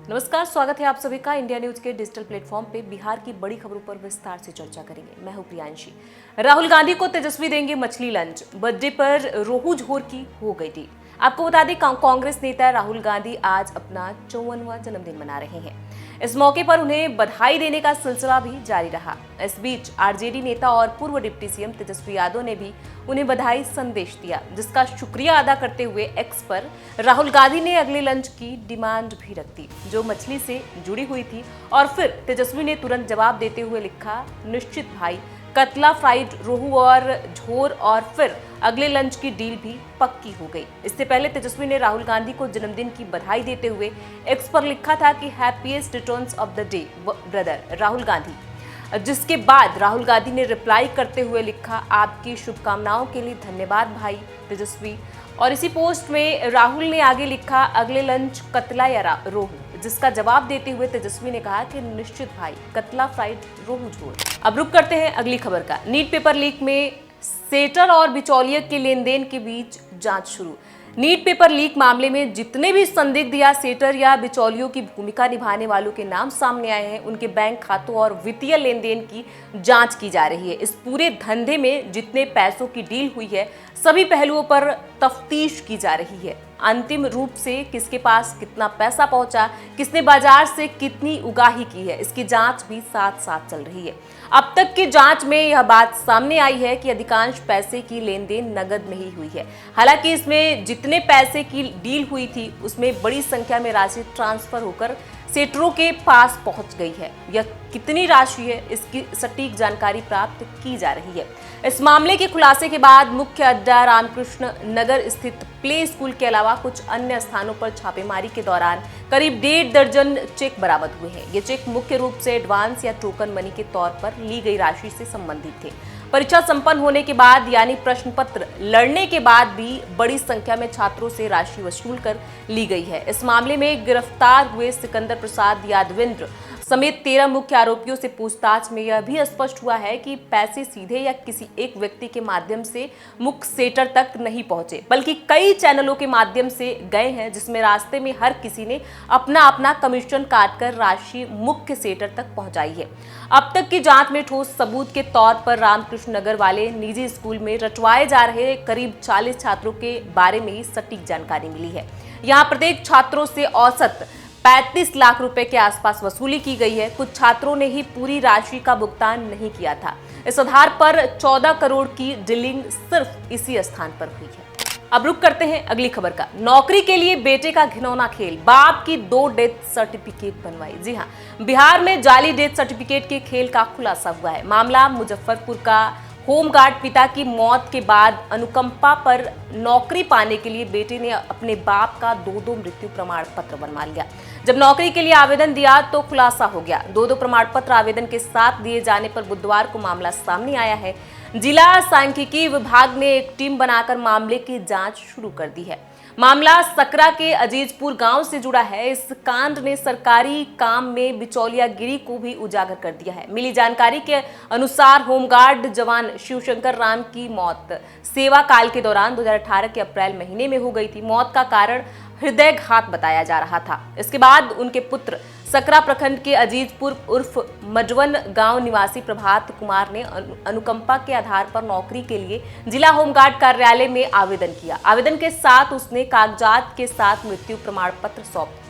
नमस्कार, स्वागत है आप सभी का इंडिया न्यूज के डिजिटल प्लेटफॉर्म पे। बिहार की बड़ी खबरों पर विस्तार से चर्चा करेंगे। मैं हूं प्रियांशी। राहुल गांधी को तेजस्वी देंगे मछली लंच, बर्थडे पर रोहू झोर की हो गई डील। आपको बता दें, कांग्रेस नेता राहुल गांधी आज अपना 54वां जन्मदिन मना रहे हैं। इस मौके पर उन्हें बधाई देने का सिलसिला भी जारी रहा। इस बीच आरजेडी नेता और पूर्व डिप्टी सीएम तेजस्वी यादव ने भी उन्हें बधाई संदेश दिया, जिसका शुक्रिया अदा करते हुए एक्स पर राहुल गांधी ने अगले लंच की डिमांड भी रख दी, जो मछली से जुड़ी हुई थी। और फिर तेजस्वी ने तुरंत जवाब देते हुए लिखा, निश्चित भाई, कतला, फ्राइड रोहू और झोर। और फिर अगले लंच की डील भी पक्की हो गई। इससे पहले तेजस्वी ने राहुल गांधी को जन्मदिन की बधाई देते हुए एक्स पर लिखा था कि happiest returns of the day brother Rahul Gandhi, जिसके बाद राहुल गांधी ने रिप्लाई करते हुए लिखा, आपकी शुभकामनाओं के लिए धन्यवाद भाई तेजस्वी। और इसी पोस्ट में राहुल ने आगे लिखा, अगले लंच कतला या रोहू, जिसका जवाब देते हुए तेजस्वी ने कहा कि निश्चित भाई, कतला, फ्राइड रोहू झोर। अब रुक करते हैं अगली खबर का। नीट पेपर लीक में सेटर और बिचौलिए के लेन देन के बीच जांच शुरू। नीट पेपर लीक मामले में जितने भी संदिग्ध या सेटर या बिचौलियों की भूमिका निभाने वालों के नाम सामने आए हैं, उनके बैंक खातों और वित्तीय लेन देन की जांच की जा रही है। इस पूरे धंधे में जितने पैसों की डील हुई है, सभी पहलुओं पर तफ्तीश की जा रही है। अंतिम रूप से किसके पास कितना पैसा पहुंचा, किसने बाजार से कितनी उगाही की है, इसकी जांच भी साथ साथ चल रही है। अब तक की जांच में यह बात सामने आई है कि अधिकांश पैसे की लेन देन नगद में ही हुई है। हालांकि इसमें जितने पैसे की डील हुई थी, उसमें बड़ी संख्या में राशि ट्रांसफर होकर सेटरों के पास पहुंच गई है। यह कितनी राशि है, इसकी सटीक जानकारी प्राप्त की जा रही है। इस मामले के खुलासे के बाद मुख्य अड्डा रामकृष्ण नगर स्थित प्ले स्कूल के अलावा कुछ अन्य स्थानों पर छापेमारी के दौरान करीब 1.5 दर्जन चेक बरामद हुए हैं। ये चेक मुख्य रूप से एडवांस या टोकन मनी के तौर पर ली गई राशि से संबंधित थे। परीक्षा संपन्न होने के बाद यानी प्रश्न पत्र लड़ने के बाद भी बड़ी संख्या में छात्रों से राशि वसूल कर ली गई है। इस मामले में गिरफ्तार हुए सिकंदर प्रसाद यादवेंद्र समेत 13 मुख्य आरोपियों से पूछताछ में यह भी स्पष्ट हुआ है कि पैसे सीधे या किसी एक व्यक्ति के माध्यम से मुख्य सेटर तक नहीं पहुंचे, बल्कि कई चैनलों के माध्यम से गए हैं, जिसमें रास्ते में हर किसी ने अपना अपना कमीशन काटकर राशि मुख्य सेटर तक पहुंचाई है। अब तक की जांच में ठोस सबूत के तौर पर रामकृष्ण नगर वाले निजी स्कूल में रटवाए जा रहे करीब 40 छात्रों के बारे में ही सटीक जानकारी मिली है। यहाँ प्रत्येक छात्रों से औसत 35 लाख रुपए के आसपास वसूली की गई है। कुछ छात्रों ने ही पूरी राशि का भुगतान नहीं किया था। इस आधार पर 14 करोड़ की डीलिंग सिर्फ इसी स्थान पर हुई है। अब रुक करते हैं अगली खबर का। नौकरी के लिए बेटे का घिनौना खेल, बाप की 2 डेथ सर्टिफिकेट बनवाई। जी हां, बिहार में जाली डेथ सर्टिफिकेट के खेल का खुलासा हुआ है। मामला मुजफ्फरपुर का। होमगार्ड पिता की मौत के बाद अनुकंपा पर नौकरी पाने के लिए बेटे ने अपने बाप का 2 मृत्यु प्रमाण पत्र बनवा लिया। जब नौकरी के लिए आवेदन दिया तो खुलासा हो गया। 2 प्रमाण पत्र आवेदन के साथ दिए जाने पर बुधवार को मामला सामने आया है। जिला सांख्यिकी विभाग ने एक टीम बनाकर मामले की जांच शुरू कर दी है। मामला सकरा के अजीजपुर गांव से जुड़ा है। इस कांड ने सरकारी काम में बिचौलियागिरी को भी उजागर कर दिया है। मिली जानकारी के अनुसार होमगार्ड जवान शिवशंकर राम की मौत सेवा काल के दौरान 2018 के अप्रैल महीने में हो गई थी। मौत का कारण हृदयघात बताया जा रहा था। इसके बाद उनके पुत्र सकरा प्रखंड के अजीजपुर उर्फ मजवन गांव निवासी प्रभात कुमार ने अनुकंपा के आधार पर नौकरी के लिए जिला होमगार्ड कार्यालय में आवेदन किया। आवेदन के साथ उसने कागजात के साथ मृत्यु प्रमाण पत्र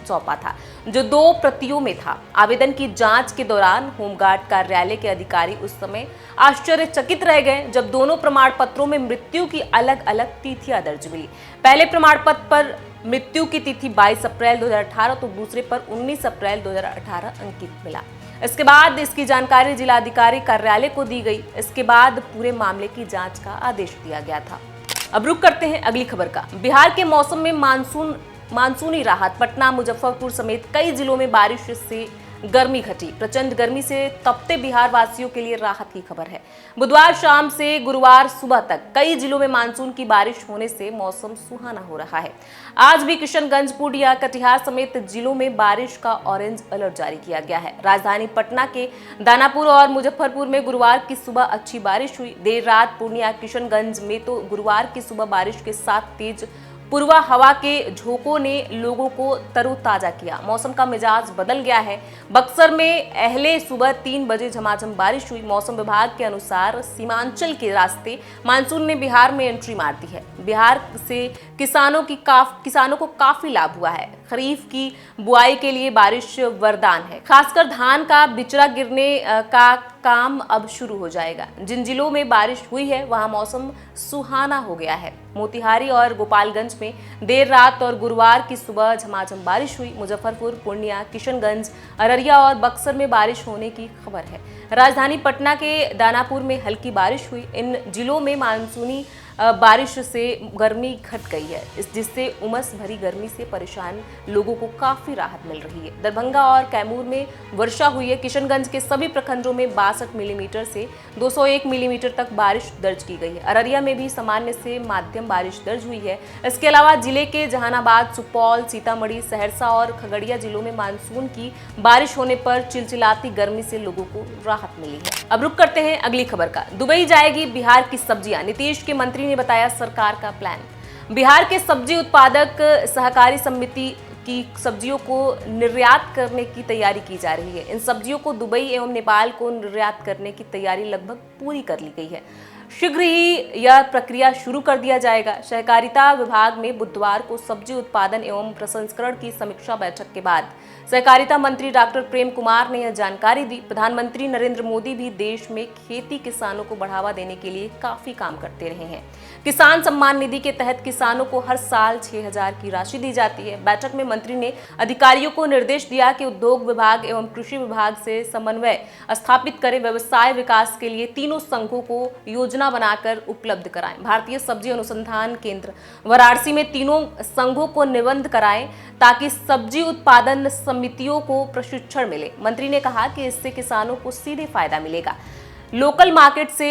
सौंपा था, जो 2 प्रतियों में था। आवेदन की जांच के दौरान होमगार्ड कार्यालय के अधिकारी उस समय आश्चर्यचकित रह गए जब दोनों प्रमाण पत्रों में मृत्यु की अलग अलग तिथियां दर्ज मिली। पहले प्रमाण पत्र पर मृत्यु की तिथि 22 अप्रैल 2018 तो दूसरे पर 19 अप्रैल 2018 अंकित मिला। इसके बाद इसकी जानकारी जिलाधिकारी कार्यालय को दी गई। इसके बाद पूरे मामले की जांच का आदेश दिया गया था। अब रुक करते हैं अगली खबर का। बिहार के मौसम में मानसूनी राहत। पटना, मुजफ्फरपुर समेत कई जिलों में बारिश से गर्मी घटी। प्रचंड गर्मी से तपते बिहार वासियों के लिए राहत की खबर है। बुधवार शाम से गुरुवार सुबह तक कई जिलों में मानसून की बारिश होने से मौसम सुहाना हो रहा है। आज भी किशनगंज, पूर्णिया, कटिहार समेत जिलों में बारिश का ऑरेंज अलर्ट जारी किया गया है। राजधानी पटना के दानापुर और मुजफ्फरपुर में गुरुवार की सुबह अच्छी बारिश हुई। देर रात पूर्णिया, किशनगंज में तो गुरुवार की सुबह बारिश के साथ तेज पूर्वा हवा के झोंकों ने लोगों को तरोताजा किया। मौसम का मिजाज बदल गया है। बक्सर में अहले सुबह 3 बजे झमाझम बारिश हुई। मौसम विभाग के अनुसार सीमांचल के रास्ते मानसून ने बिहार में एंट्री मार दी है। बिहार से किसानों को काफी लाभ हुआ है। खरीफ की बुआई के लिए बारिश वरदान है। खासकर धान का बिचड़ा गिरने का काम अब शुरू हो जाएगा। जिन जिलों में बारिश हुई है वहां मौसम सुहाना हो गया है। मोतिहारी और गोपालगंज में देर रात और गुरुवार की सुबह झमाझम बारिश हुई। मुजफ्फरपुर, पूर्णिया, किशनगंज, अररिया और बक्सर में बारिश होने की खबर है। राजधानी पटना के दानापुर में हल्की बारिश हुई। इन जिलों में मानसूनी बारिश से गर्मी घट गई है, जिससे उमस भरी गर्मी से परेशान लोगों को काफी राहत मिल रही है। दरभंगा और कैमूर में वर्षा हुई है। किशनगंज के सभी प्रखंडों में 62 मिलीमीटर से 201 मिलीमीटर तक बारिश दर्ज की गई है। अररिया में भी सामान्य से माध्यम बारिश दर्ज हुई है। इसके अलावा जिले के जहानाबाद, सुपौल, सीतामढ़ी, सहरसा और खगड़िया जिलों में मानसून की बारिश होने पर चिलचिलाती गर्मी से लोगों को राहत मिली है। अब रुक करते हैं अगली खबर का। दुबई जाएगी बिहार की सब्जियां, नीतीश के मंत्री ने बताया सरकार का प्लान। बिहार के सब्जी उत्पादक सहकारी समिति की सब्जियों को निर्यात करने की तैयारी की जा रही है। इन सब्जियों को दुबई एवं नेपाल को निर्यात करने की तैयारी लगभग पूरी कर ली गई है। शीघ्र ही यह प्रक्रिया शुरू कर दिया जाएगा। सहकारिता विभाग में बुधवार को सब्जी उत्पादन एवं प्रसंस्करण की समीक्षा बैठक के बाद सहकारिता मंत्री डॉक्टर प्रेम कुमार ने यह जानकारी दी। प्रधानमंत्री नरेंद्र मोदी भी देश में खेती किसानों को बढ़ावा देने के लिए काफी काम करते रहे हैं। किसान सम्मान निधि के तहत किसानों को हर साल 6,000 की राशि दी जाती है। बैठक में मंत्री ने अधिकारियों को निर्देश दिया कि उद्योग विभाग एवं कृषि विभाग से समन्वय स्थापित करें, व्यवसाय विकास के लिए तीनों संघों को योजना बनाकर उपलब्ध कराएं। भारतीय सब्जी अनुसंधान केंद्र वाराणसी में तीनों संघों को निबंध कराएं ताकि सब्जी उत्पादन समितियों को प्रशिक्षण मिले। मंत्री ने कहा कि इससे किसानों को सीधे फायदा मिलेगा। लोकल मार्केट से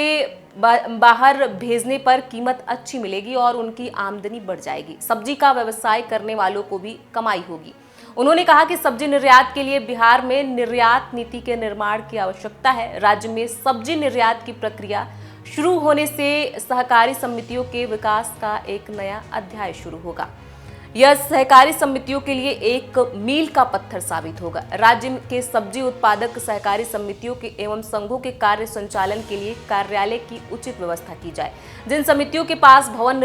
बाहर भेजने पर कीमत अच्छी मिलेगी और उनकी आमदनी बढ़ जाएगी। सब्जी का व्यवसाय करने वालों को भी कमाई होगी। उन्होंने कहा कि सब्जी निर्यात के लिए बिहार में निर्यात नीति के निर्माण की आवश्यकता है। राज्य में सब्जी निर्यात की प्रक्रिया शुरू होने से सहकारी समितियों के विकास का एक नया अध्याय शुरू होगा। यह सहकारी समितियों के लिए एक मील का पत्थर साबित होगा। राज्य के सब्जी उत्पादक सहकारी समितियों के एवं संघों के कार्य संचालन के लिए कार्यालय की उचित व्यवस्था की जाए। जिन समितियों के पास भवन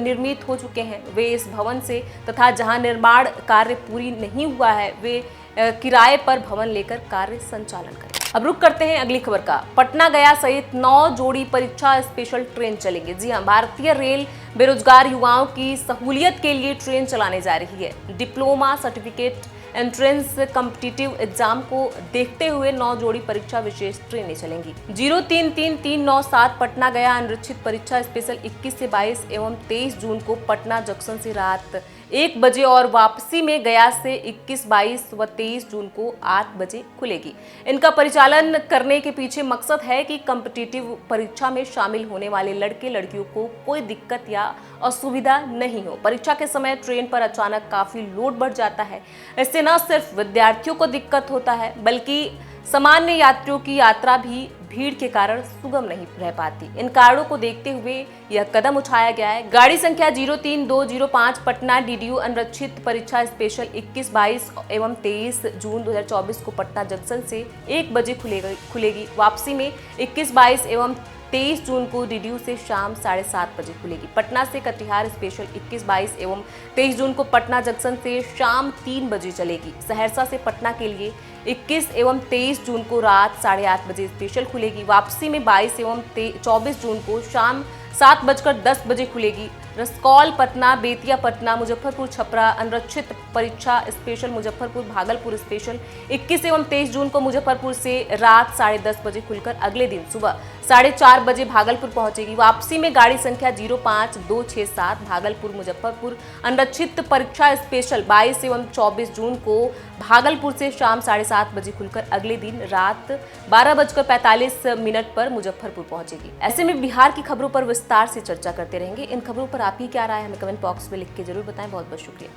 निर्मित हो चुके हैं वे इस भवन से तथा जहां निर्माण कार्य पूरी नहीं हुआ है वे किराए पर भवन लेकर कार्य संचालन करें। अब रुक करते हैं अगली खबर का। पटना गया सहित 9 जोड़ी परीक्षा स्पेशल ट्रेन चलेंगे। जी हां, भारतीय रेल बेरोजगार युवाओं की सहूलियत के लिए ट्रेन चलाने जा रही है। Diploma, certificate, entrance competitive exam को देखते हुए 9 जोड़ी परीक्षा विशेष ट्रेनें चलेंगी। 033397 पटना गया अनरिक्षित परीक्षा स्पेशल 21 से 22 एवं 23 जून को पटना जंक्शन से रात 1 बजे और वापसी में गया से 21, 22 व 23 जून को 8 बजे खुलेगी। इनका परिचालन करने के पीछे मकसद है कि कॉम्पिटिटिव परीक्षा में शामिल होने वाले लड़के लड़कियों को कोई दिक्कत या असुविधा नहीं हो। परीक्षा के समय ट्रेन पर अचानक काफी लोड बढ़ जाता है। इससे न सिर्फ विद्यार्थियों को दिक्कत होता है बल्कि सामान्य यात्रियों की यात्रा भी भीड़ के कारण सुगम नहीं रह पाती। इन कारणों को देखते हुए यह कदम उठाया गया है। गाड़ी संख्या 03205 पटना डीडीयू अनरक्षित परीक्षा स्पेशल 21, 22 एवं 23 जून 2024 को पटना जंक्शन से 1 बजे खुलेगी। वापसी में 21, 22 एवं 23 जून को डीडीयू से शाम 7:30 बजे खुलेगी। पटना से कटिहार स्पेशल 21, 22 एवं 23 जून को पटना जंक्शन से शाम 3 बजे चलेगी। सहरसा से पटना के लिए 21 एवं 23 जून को रात 8:30 बजे स्पेशल खुलेगी। वापसी में 22 एवं 24 जून को शाम 7:10 बजे खुलेगी। रसकौल पटना, बेतिया पटना, मुजफ्फरपुर छपरा अनरक्षित परीक्षा स्पेशल मुजफ्फरपुर भागलपुर स्पेशल 21 एवं 23 जून को मुजफ्फरपुर से रात 10:30 बजे खुलकर अगले दिन सुबह 4:30 बजे भागलपुर पहुंचेगी। वापसी में गाड़ी संख्या 05267 भागलपुर मुजफ्फरपुर अनरक्षित परीक्षा स्पेशल 22 एवं 24 जून को भागलपुर से शाम 7:30 बजे खुलकर अगले दिन रात 12:45 पर मुजफ्फरपुर पहुंचेगी। ऐसे में बिहार की खबरों पर विस्तार से चर्चा करते रहेंगे। इन खबरों पर आपकी क्या राय है हमें कमेंट बॉक्स में लिख के जरूर बताएं। बहुत बहुत शुक्रिया।